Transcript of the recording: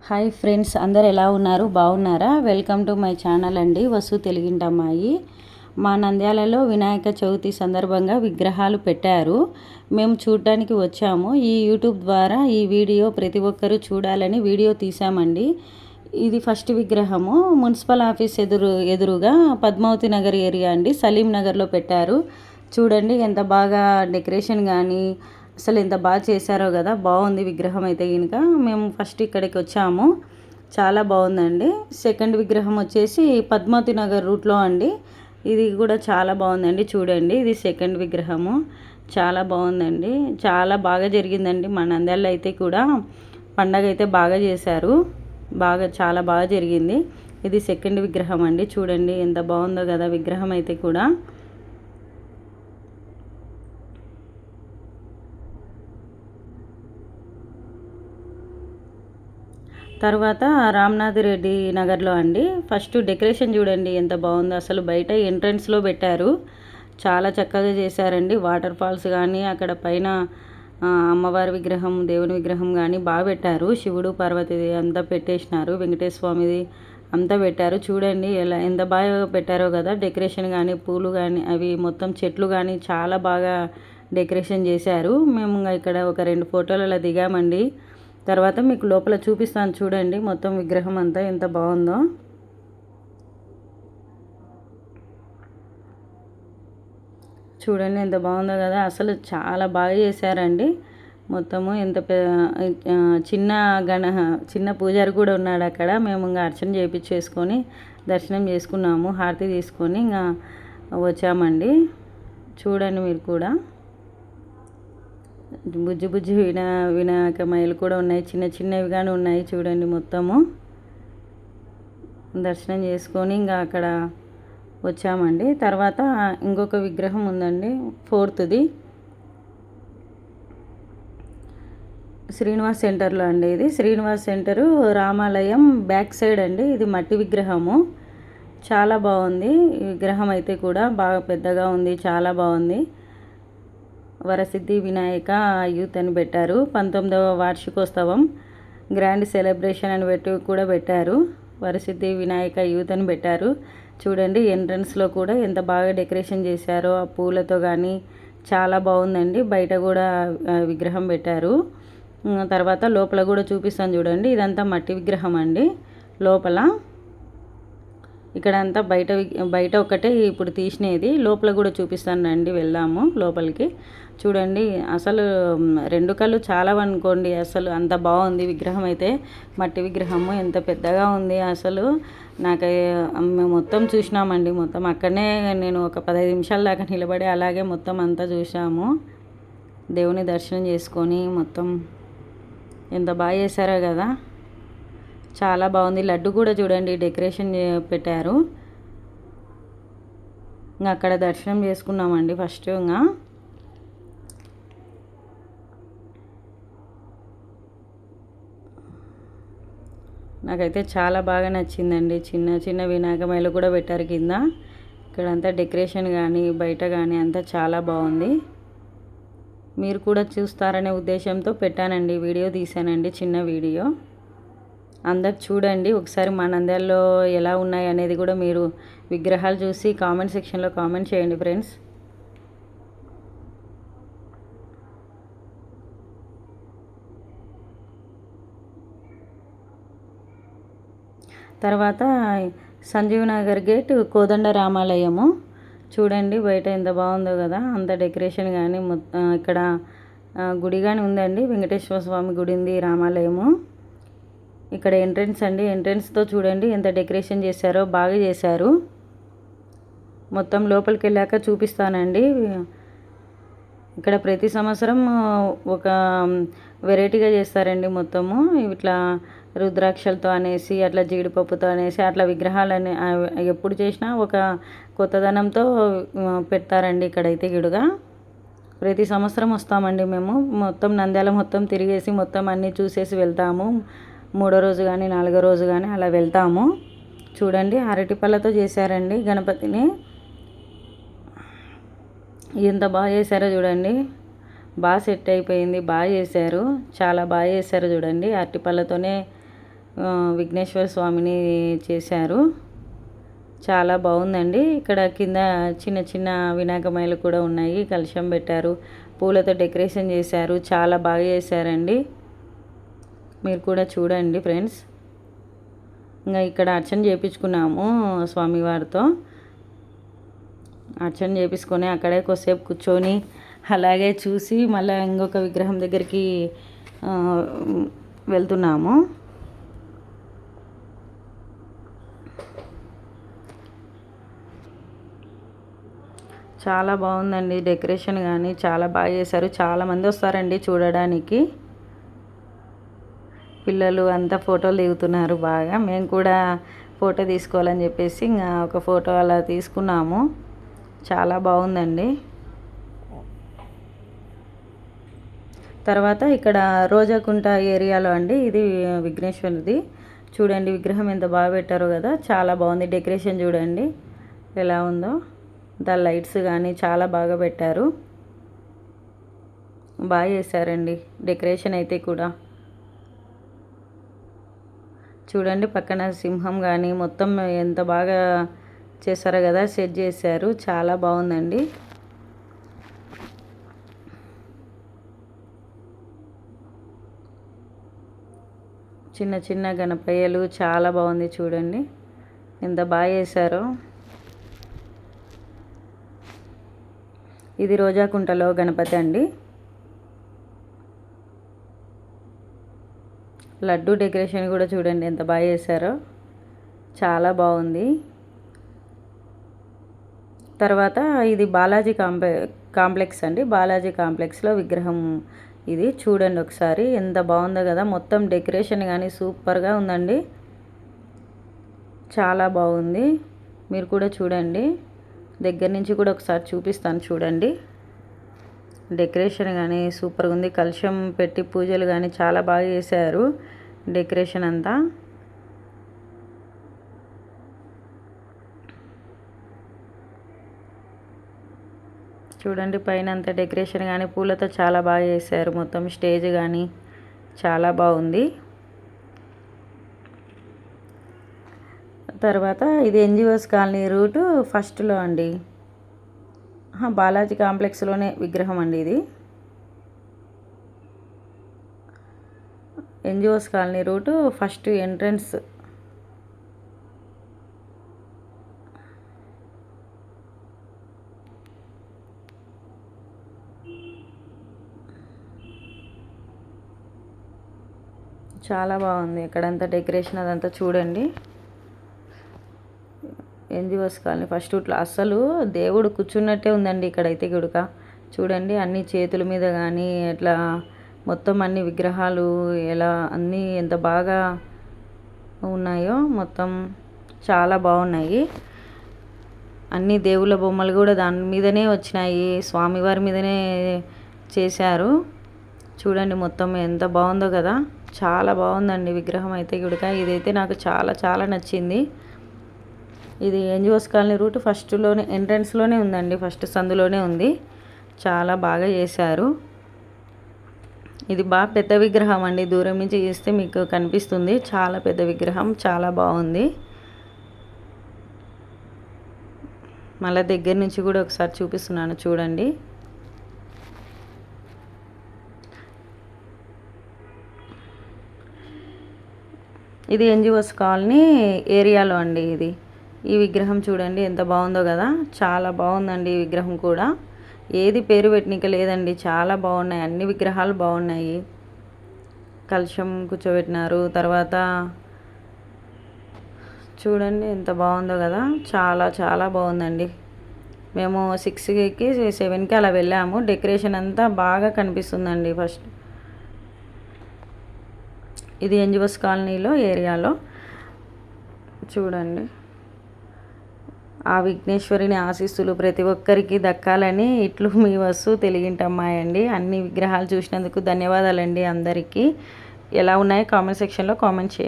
Hi friends, అందరు ఎలా ఉన్నారు? బాగున్నారా? వెల్కమ్ టు మై ఛానల్ అండి, వసు తెలుగింటమ్మాయి. మా నంద్యాలలో వినాయక చవితి సందర్భంగా విగ్రహాలు పెట్టారు. మేము చూడటానికి వచ్చాము. ఈ యూట్యూబ్ ద్వారా ఈ వీడియో ప్రతి ఒక్కరూ చూడాలని వీడియో తీసామండి. ఇది ఫస్ట్ విగ్రహము మున్సిపల్ ఆఫీస్ ఎదురుగా పద్మావతి నగర్ ఏరియా అండి, సలీం నగర్లో పెట్టారు. చూడండి ఎంత బాగా డెకరేషన్ కానీ అసలు ఎంత బాగా చేశారో కదా. బాగుంది విగ్రహం అయితే కనుక. మేము ఫస్ట్ ఇక్కడికి వచ్చాము, చాలా బాగుందండి. సెకండ్ విగ్రహం వచ్చేసి పద్మావతి నగర్ రూట్లో అండి. ఇది కూడా చాలా బాగుందండి. చూడండి, ఇది సెకండ్ విగ్రహము, చాలా బాగుందండి. చాలా బాగా జరిగిందండి. మా నంద్యాలలో అయితే కూడా పండగ అయితే బాగా చేశారు, చాలా బాగా జరిగింది. ఇది సెకండ్ విగ్రహం అండి. చూడండి ఎంత బాగుందో కదా విగ్రహం అయితే కూడా. తర్వాత రామ్నాథ్ రెడ్డి నగర్లో అండి. ఫస్ట్ డెకరేషన్ చూడండి ఎంత బాగుందో. అసలు బయట ఎంట్రన్స్లో పెట్టారు, చాలా చక్కగా చేశారండి. వాటర్ ఫాల్స్ కానీ అక్కడ పైన అమ్మవారి విగ్రహం, దేవుని విగ్రహం కానీ బాగా పెట్టారు. శివుడు పార్వతిది అంతా పెట్టేసినారు, వెంకటేశ్వర స్వామిది అంతా పెట్టారు. చూడండి ఎంత బాగా పెట్టారో కదా. డెకరేషన్ కానీ పూలు కానీ అవి మొత్తం చెట్లు కానీ చాలా బాగా డెకరేషన్ చేశారు. మేము ఇక్కడ ఒక 2 ఫోటోలు అలా దిగామండి. తర్వాత మీకు లోపల చూపిస్తాను చూడండి, మొత్తం విగ్రహం అంతా ఎంత బాగుందో. చూడండి ఎంత బాగుందో కదా. అసలు చాలా బాగా చేశారండి మొత్తము. చిన్న పూజారి కూడా ఉన్నాడు అక్కడ. మేము ఇంకా అర్చన చేయించేసుకొని దర్శనం చేసుకున్నాము, హారతి తీసుకొని ఇంకా వచ్చామండి. చూడండి మీరు కూడా. బుజ్జి వినాయకమయ్యలు కూడా ఉన్నాయి, చిన్న చిన్నవి కానీ ఉన్నాయి. చూడండి మొత్తము దర్శనం చేసుకొని ఇంకా అక్కడ వచ్చామండి. తర్వాత ఇంకొక విగ్రహం ఉందండి, ఫోర్త్ది, శ్రీనివాస్ సెంటర్లో అండి. ఇది శ్రీనివాస్ సెంటరు రామాలయం బ్యాక్ సైడ్ అండి. ఇది మట్టి విగ్రహము, చాలా బాగుంది. ఈ విగ్రహం అయితే కూడా బాగా పెద్దగా ఉంది, చాలా బాగుంది. వరసిద్ధి వినాయక యూత్ అని పెట్టారు. 19వ వార్షికోత్సవం గ్రాండ్ సెలబ్రేషన్ అని కూడా పెట్టారు. వరసిద్ధి వినాయక యూత్ అని పెట్టారు. చూడండి ఎంట్రన్స్లో కూడా ఎంత బాగా డెకరేషన్ చేశారో ఆ పూలతో కానీ, చాలా బాగుందండి. బయట కూడా విగ్రహం పెట్టారు. తర్వాత లోపల కూడా చూపిస్తాను చూడండి. ఇదంతా మట్టి విగ్రహం అండి. లోపల ఇక్కడ అంతా బయట ఒకటే ఇప్పుడు తీసినది. లోపల కూడా చూపిస్తాను రండి, వెళ్దాము లోపలికి. చూడండి అసలు 2 కళ్ళు చాలా అనుకోండి. అసలు అంత బాగుంది విగ్రహం అయితే. మట్టి విగ్రహము ఎంత పెద్దగా ఉంది. అసలు మేము మొత్తం చూసినామండి. మొత్తం అక్కడనే నేను ఒక 15 నిమిషాల దాకా నిలబడి అలాగే మొత్తం అంతా చూసాము. దేవుని దర్శనం చేసుకొని మొత్తం ఎంత బాగా చేశారో కదా, చాలా బాగుంది. లడ్డు కూడా చూడండి డెకరేషన్ పెట్టారు. ఇంకా అక్కడ దర్శనం చేసుకున్నామండి ఫస్ట్. ఇంకా నాకైతే చాలా బాగా నచ్చిందండి. చిన్న చిన్న వినాయకమైలు కూడా పెట్టారు కింద. ఇక్కడంతా డెకరేషన్ కానీ బయట కానీ అంతా చాలా బాగుంది. మీరు కూడా చూస్తారనే ఉద్దేశంతో పెట్టానండి, వీడియో తీసానండి, చిన్న వీడియో. అందరు చూడండి ఒకసారి. మా నంద్యాలలో ఎలా ఉన్నాయి అనేది కూడా మీరు విగ్రహాలు చూసి కామెంట్ సెక్షన్లో కామెంట్ చేయండి ఫ్రెండ్స్. తర్వాత సంజీవ్ నగర్ గేట్ కోదండ రామాలయము. చూడండి బయట ఎంత బాగుందో కదా. అంత డెకరేషన్ కానీ ఇక్కడ గుడి కానీ ఉందండి, వెంకటేశ్వర స్వామి గుడి ఉంది, రామాలయము. ఇక్కడ ఎంట్రన్స్ అండి. ఎంట్రన్స్తో చూడండి ఎంత డెకరేషన్ చేశారో, బాగా చేశారు. మొత్తం లోపలికి వెళ్ళాక చూపిస్తానండి. ఇక్కడ ప్రతి సంవత్సరం ఒక వెరైటీగా చేస్తారండి మొత్తము. ఇట్లా రుద్రాక్షలతో అనేసి, అట్లా జీడిపప్పుతో అనేసి, అట్లా విగ్రహాలని ఎప్పుడు చేసినా ఒక కొత్తదనంతో పెడతారండి ఇక్కడైతే గిడుగా. ప్రతి సంవత్సరం వస్తామండి మేము. మొత్తం నంద్యాల మొత్తం తిరిగేసి మొత్తం అన్నీ చూసేసి వెళ్తాము. 3వ రోజు కానీ 4వ రోజు కానీ అలా వెళ్తాము. చూడండి అరటిపళ్ళతో చేశారండి గణపతిని. ఎంత బాగా చేశారో చూడండి. బాగా సెట్ అయిపోయింది, బాగా చేశారు, చాలా బాగా చేశారు. చూడండి అరటిపళ్ళతోనే విఘ్నేశ్వర స్వామిని చేశారు. చాలా బాగుందండి. ఇక్కడ కింద చిన్న చిన్న వినాయకమాయలు కూడా ఉన్నాయి. కలశం పెట్టారు, పూలతో డెకరేషన్ చేశారు. చాలా బాగా చేశారండి. మీరు కూడా చూడండి ఫ్రెండ్స్. ఇంకా ఇక్కడ అర్చన చేయించుకున్నాము స్వామివారితో. అర్చన చేయించుకొని అక్కడే కొద్దిసేపు కూర్చొని అలాగే చూసి మళ్ళీ ఇంకొక విగ్రహం దగ్గరికి వెళ్తున్నాము. చాలా బాగుందండి డెకరేషన్ కానీ చాలా బాగా చేశారు. చాలామంది వస్తారండి చూడడానికి. పిల్లలు అంతా ఫోటోలు దిగుతున్నారు బాగా. మేము కూడా ఫోటో తీసుకోవాలని చెప్పేసి ఇంకా ఒక ఫోటో అలా తీసుకున్నాము. చాలా బాగుందండి. తర్వాత ఇక్కడ రోజాకుంట ఏరియాలో అండి ఇది విఘ్నేశ్వరుది. చూడండి విగ్రహం ఎంత బాగా పెట్టారో కదా, చాలా బాగుంది. డెకరేషన్ చూడండి ఎలా ఉందో. దాని లైట్స్ కానీ చాలా బాగా పెట్టారు. బాగా చేశారండి డెకరేషన్ అయితే కూడా. చూడండి పక్కన సింహం కానీ మొత్తం ఎంత బాగా చేశారో కదా, సెట్ చేశారు. చాలా బాగుందండి. చిన్న చిన్న గణపయ్యలు చాలా బాగుంది. చూడండి ఎంత బాగా చేశారో. ఇది రోజాకుంటలో గణపతి అండి. లడ్డు డెకరేషన్ కూడా చూడండి ఎంత బాగా చేశారో, చాలా బాగుంది. తర్వాత ఇది బాలాజీ కాంప్లెక్స్ అండి. బాలాజీ కాంప్లెక్స్లో విగ్రహం ఇది. చూడండి ఒకసారి ఎంత బాగుందో కదా, మొత్తం డెకరేషన్ కానీ సూపర్గా ఉందండి. చాలా బాగుంది. మీరు కూడా చూడండి. దగ్గర నుంచి కూడా ఒకసారి చూపిస్తాను చూడండి. డెకరేషన్ కానీ సూపర్గా ఉంది. కలశం పెట్టి పూజలు కానీ చాలా బాగా చేశారు డెకరేషన్ అంతా. చూడండి పైన అంతా డెకరేషన్ కానీ పూలతో చాలా బాగా చేశారు. మొత్తం స్టేజ్ కానీ చాలా బాగుంది. తర్వాత ఇది ఎన్జిఓస్ కాలనీ రూటు ఫస్ట్లో అండి. బాలాజీ కాంప్లెక్స్లోనే విగ్రహం అండి ఇది. NGOs colony route first entrance. చాలా బాగుంది ఇక్కడంతా డెకరేషన్ అదంతా చూడండి. ఎన్జిఓస్ కాలనీ ఫస్ట్ ఇట్లా అస్సలు దేవుడు కూర్చున్నట్టే ఉందండి ఇక్కడైతే గుడుక. చూడండి అన్ని చేతుల మీద కానీ ఎట్లా మొత్తం అన్ని విగ్రహాలు ఎలా అన్నీ ఎంత బాగా ఉన్నాయో మొత్తం చాలా బాగున్నాయి. అన్ని దేవుళ్ళ బొమ్మలు కూడా దాని మీదనే వచ్చినాయి, స్వామివారి మీదనే చేశారు. చూడండి మొత్తం ఎంత బాగుందో కదా, చాలా బాగుందండి విగ్రహం అయితే గుడిక. ఇదైతే నాకు చాలా చాలా నచ్చింది. ఇది ఎన్జిఓస్ కాలనీ రూట్ ఫస్ట్లోనే ఎంట్రన్స్లోనే ఉందండి, ఫస్ట్ సందులోనే ఉంది. చాలా బాగా చేశారు. ఇది బాగా పెద్ద విగ్రహం అండి. దూరం నుంచి చూస్తే మీకు కనిపిస్తుంది. చాలా పెద్ద విగ్రహం, చాలా బాగుంది. మళ్ళీ దగ్గర నుంచి కూడా ఒకసారి చూపిస్తున్నాను చూడండి. ఇది ఎన్జిఓస్ కాలనీ ఏరియాలో అండి ఇది. ఈ విగ్రహం చూడండి ఎంత బాగుందో కదా, చాలా బాగుందండి ఈ విగ్రహం కూడా. ఏది పేరు పెట్టినక లేదండి, చాలా బాగున్నాయి. అన్ని విగ్రహాలు బాగున్నాయి. కలశం కూర్చోబెట్టినారు. తర్వాత చూడండి ఎంత బాగుందో కదా, చాలా చాలా బాగుందండి. మేము 6కి 7కి అలా వెళ్ళాము. డెకరేషన్ అంతా బాగా కనిపిస్తుందండి. ఫస్ట్ ఇది ఎన్జిఓస్ కాలనీలో ఏరియాలో చూడండి. ఆ విఘ్నేశ్వరిని ఆశీస్సులు ప్రతి ఒక్కరికి దక్కాలని ఇట్లు మీ వస్తు తెలుగింటమ్మాయి అండి. అన్ని విగ్రహాలు చూసినందుకు ధన్యవాదాలండి అందరికీ. ఎలా ఉన్నాయో కామెంట్ సెక్షన్లో కామెంట్ చేయండి.